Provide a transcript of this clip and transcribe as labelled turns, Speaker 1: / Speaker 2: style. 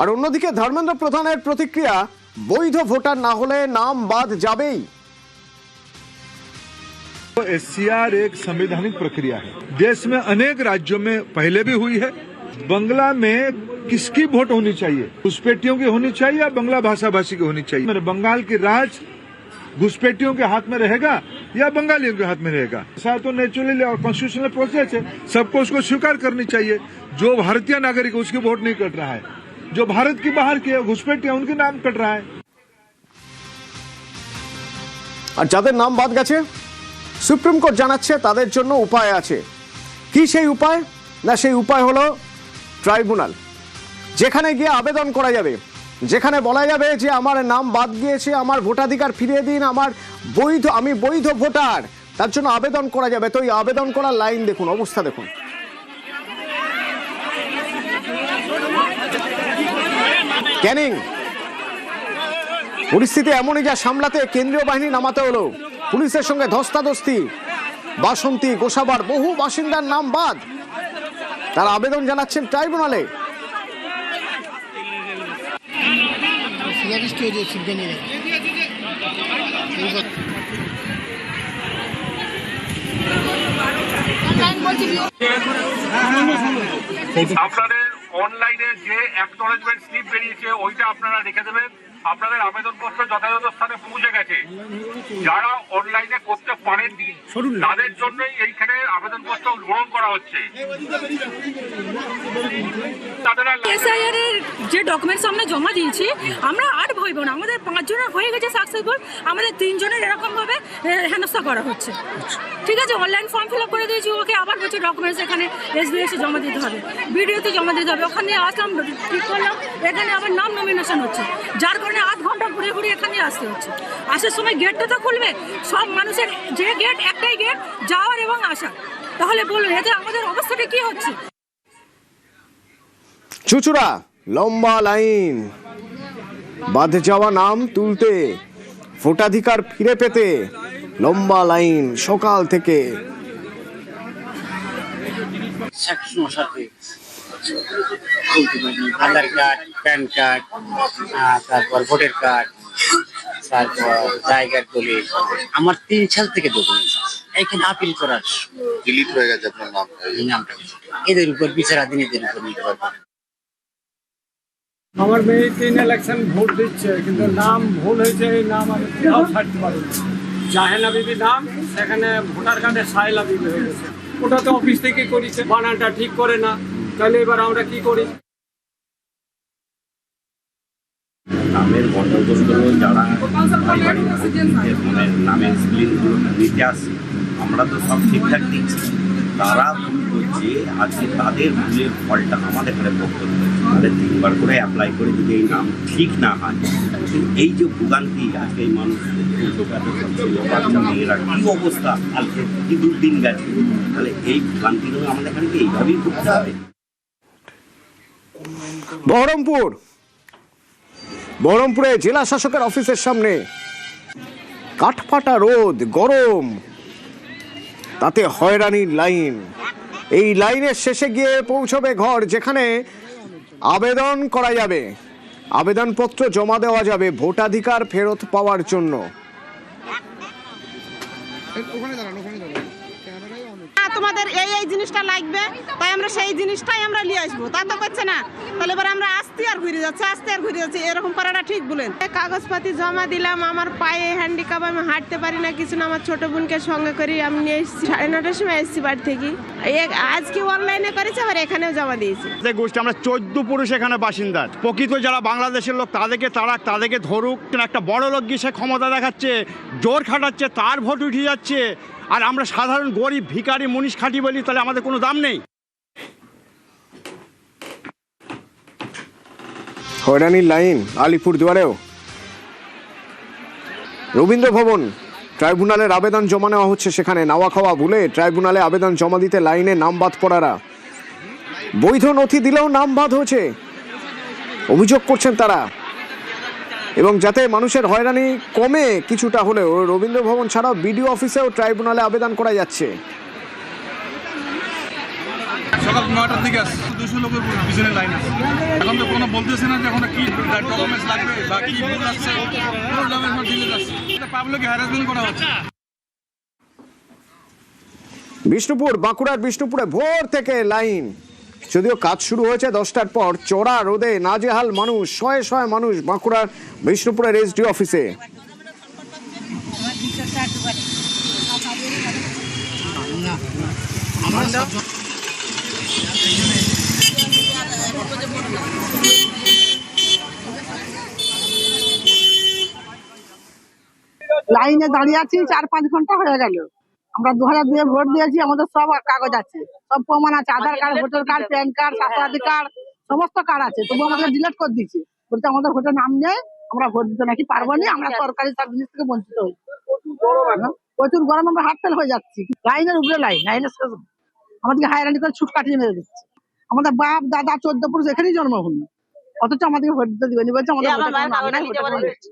Speaker 1: আর অন্যদিকে ধর্মেন্দ্র প্রধানের প্রতিক্রিয়া, বৈধ ভোটার না হলে নাম বাদ যাবেই।
Speaker 2: एससीआर एक संवैधानिक प्रक्रिया है, देश में अनेक राज्यों में पहले भी हुई है। बंगला में किसकी वोट होनी चाहिए, घुसपैठियों की होनी चाहिए या बंगला भाषा भाषी की होनी चाहिए? मेरे बंगाल की राज घुसपैठियों के हाथ में रहेगा या बंगालियों के हाथ में रहेगा? ऐसा तो नेचुरली और कॉन्स्टिट्यूशनल प्रोसेस है, सबको उसको स्वीकार करनी चाहिए। जो भारतीय नागरिक है उसकी वोट नहीं कट रहा है, जो भारत की बाहर के घुसपैठिया उनके नाम कट रहा है।
Speaker 1: আর যাদের নাম বাদ গেছে, সুপ্রিম কোর্ট জানাচ্ছে তাদের জন্য উপায় আছে। কি সেই উপায়? না, সেই উপায় হলো ট্রাইব্যুনাল, যেখানে গিয়ে আবেদন করা যাবে, যেখানে বলা যাবে যে আমার নাম বাদ গিয়েছে, আমার ভোটাধিকার ফিরিয়ে দিন, আমি বৈধ ভোটার, তার জন্য আবেদন করা যাবে। তো এই আবেদন করার লাইন দেখুন, অবস্থা দেখুন। ক্যানিং পরিস্থিতি এমনই যা সামলাতে কেন্দ্রীয় বাহিনী নামাতে হলো। পুলিশের সঙ্গে ধস্তাধস্তি। বাসন্তী, গোসাবার বহু বাসিন্দার নাম বাদ, তারা আবেদন জানাচ্ছেন ট্রাইব্যুনালে।
Speaker 3: আপনাদের অনলাইনে যে অ্যাকনলেজমেন্ট স্লিপ বেরিয়েছে ওইটা আপনারা রেখে দেবেন। আপনাদের আবেদনপত্র যথাযথ স্থানে পৌঁছে গেছে। যারা অনলাইনে করতে পারেননি তাদের জন্যই এইখানে আবেদনপত্র গ্রহণ করা হচ্ছে।
Speaker 4: এসআইআর এর যে ডকুমেন্টস আমরা জমা দিয়েছি, আমরা 8 ভাই বোন, আমাদের 5 জনের হয়ে গেছে সাকসেসফুল, আমাদের 3 জনের এরকম ভাবে হেনস্থা করা হচ্ছে। ঠিক আছে, অনলাইন ফর্ম ফিল আপ করে দিয়েছি, ওকে আবার বলছে ডকুমেন্টস এখানে এসবিএসে জমা দিতে হবে, বিডিওতে জমা দিতে হবে। ওখানে আসলাম, ঠিক করলাম, এখানে আবার নাম নমিনেশন হচ্ছে, যার কারণে 8 ঘন্টা ঘুরে ঘুরে এখানে আসতে হচ্ছে। আসার সময় গেটটা তো খুলবে, সব মানুষের যে গেট, একটাই গেট যাওয়ার এবং আসার। তাহলে বলুন এতে আমাদের অবস্থাটা কি হচ্ছে?
Speaker 1: চুচুড়া, লম্বা লাইন, বাদ যাওয়া নাম তুলতে, ভোটাধিকার ফিরে পেতে লম্বা লাইন সকাল থেকে।
Speaker 5: আধার কার্ড, প্যান কার্ড, তারপর ভোটার কার্ড, তারপর জায়গার দলিল, আমার 3 সাল থেকে ডকুমেন্টস এখানে আপিল করার
Speaker 6: ডিলিট হয়ে গেছে আপনার
Speaker 5: নামটা। এদের উপর বিচারাধীন, এদের উপর নিতে পারবো।
Speaker 7: আমার মেয়ে 3 ইলেকশন ভোট দিচ্ছে, কিন্তু নাম ভুল হয়েছে, এই নাম আমি কোথাও ছাড়তে পারি না। জাহেনা বিবি নাম, সেখানে ভোটার কার্ডে সাইলা বিবি হয়ে গেছে। ওটা তো অফিস থেকে করেছে, বানানটা ঠিক করে না, তাহলে এবার আমরা কি করি?
Speaker 8: নামের বন্দোবস্তগুলো যারা নামের স্প্লিনগুলো নিতে আসছে, আমরা তো সব ঠিকঠাক দিচ্ছি, তারা ভুল করছে। আজকে তাদের ভুলের ফলটা আমাদের ঘরে ভোগ করতে হচ্ছে। তাদের 3বার করে অ্যাপ্লাই করে যদি এই নাম ঠিক না হয়, এই যে ভোগান্তি আজকে এই মানুষ, বাচ্চা মেয়েরা কী অবস্থা, কালকে কি দুর্দিন গেছে, তাহলে এই ভোগান্তিগুলো আমাদের এখানে এইভাবেই করতে হবে।
Speaker 1: বহরমপুরে জেলা শাসকের অফিসের সামনে কাঠফাটা রোদ, গরম, তাতে হয়রানির লাইন। এই লাইনের শেষে গিয়ে পৌঁছবে ঘর, যেখানে আবেদন করা যাবে, আবেদনপত্র জমা দেওয়া যাবে ভোটাধিকার ফেরত পাওয়ার জন্য।
Speaker 9: তোমাদের এই জিনিসটা লাগবে, তাই আমরা সেই জিনিসটাই আমরা নিয়ে আসবো, তা তো করছে না। তাহলে এবার আমরা আস্তে আর ঘুরে যাচ্ছি, এরকম করাটা ঠিক বলেন। কাগজপাতি জমা দিলাম, আমার পায়ে হ্যান্ডিক্যাপ, আমি হাঁটতে পারি না কিছু না। আমার ছোট বোনকে সঙ্গে করি আমি নিয়ে এসেছি, 9:30টার সময় এসেছি বাড়ি থেকে। আজকে অনলাইনে করেছি, আবার এখানেও জমা দিয়েছি।
Speaker 10: গোষ্ঠী আমরা 14 পুরুষ এখানে বাসিন্দা, প্রকৃত যারা বাংলাদেশের লোক তাদেরকে ধরুক। একটা বড় লোক গিয়ে সে ক্ষমতা দেখাচ্ছে, জোর খাটাচ্ছে, তার ভোট উঠে যাচ্ছে, আর আমরা সাধারণ গরিব ভিখারি মুনিশ খাটি বলি, তাহলে আমাদের কোনো দাম নেই।
Speaker 1: হয়রানির লাইন আলিপুরদুয়ারেও। রবীন্দ্র ভবন, ট্রাইব্যুনালের আবেদন জমা নেওয়া হচ্ছে, সেখানে নাওয়া খাওয়া ভুলে ট্রাইব্যুনালে আবেদন জমা দিতে লাইনে নাম বাদ পড়ারা। বৈধ নথি দিলেও নাম বাদ হয়েছে, অভিযোগ করছেন তারা। এবং যাতে মানুষের হয়রানি কমে কিছুটা হলেও, রবীন্দ্র ভবন ছাড়াও বিডিও অফিসেও ট্রাইব্যুনালে আবেদন করা যাচ্ছে।
Speaker 6: সকাল 9টার দিকে আসছে, 200 লোকের পিছনে লাইন আছে। এখন তো কোনো বলতেছে না যে এখন কি ডকুমেন্টস লাগবে বা কি ভুল আসছে, কোনো ডকুমেন্টস দিলে যাচ্ছে, এটা পাবলিক হ্যারাসমেন্ট করা হচ্ছে।
Speaker 1: বিষ্ণুপুর, বাঁকুড়ার বিষ্ণুপুরে ভোর থেকে লাইন, যদিও কাজ শুরু হয়েছে 10টার পর। চড়া রোদে নাজেহাল মানুষ, শয়ে শয়ে মানুষ বাঁকুড়ার বিষ্ণুপুরের এসডি অফিসে।
Speaker 9: লাইনে দাঁড়িয়ে আছি 4-5 ঘন্টা হয়ে গেল। আমরা 2002 ভোট দিয়েছি, আমাদের সব কাগজ আছে, সব প্রমাণ আছে, Aadhaar card, voter card, PAN card, স্বাস্থ্য কার্ড, সমস্ত কার্ড আছে, তবু আমাদের ডিলিট করে দিচ্ছে, বলতে আমাদের ভোটের নাম নেই, আমরা ভোট দিতে নাকি পারবো না, আমরা সরকারি সব জিনিস থেকে বঞ্চিত হই। প্রচুর গরম, আমরা হার্ট ফেল হয়ে যাচ্ছি। লাইনের উপরে লাইনের আমাদেরকে হায়রানি করে ছুট কাটিয়ে মেরে দিচ্ছে। আমাদের বাপ দাদা 14 পুরুষ এখানেই জন্মভূমি, অথচ আমাদেরকে ভোট দিতে দিবেনি, বলছে আমাদের ভোটের কোনো নাম নাই, ভোটের কোনো লিস্ট।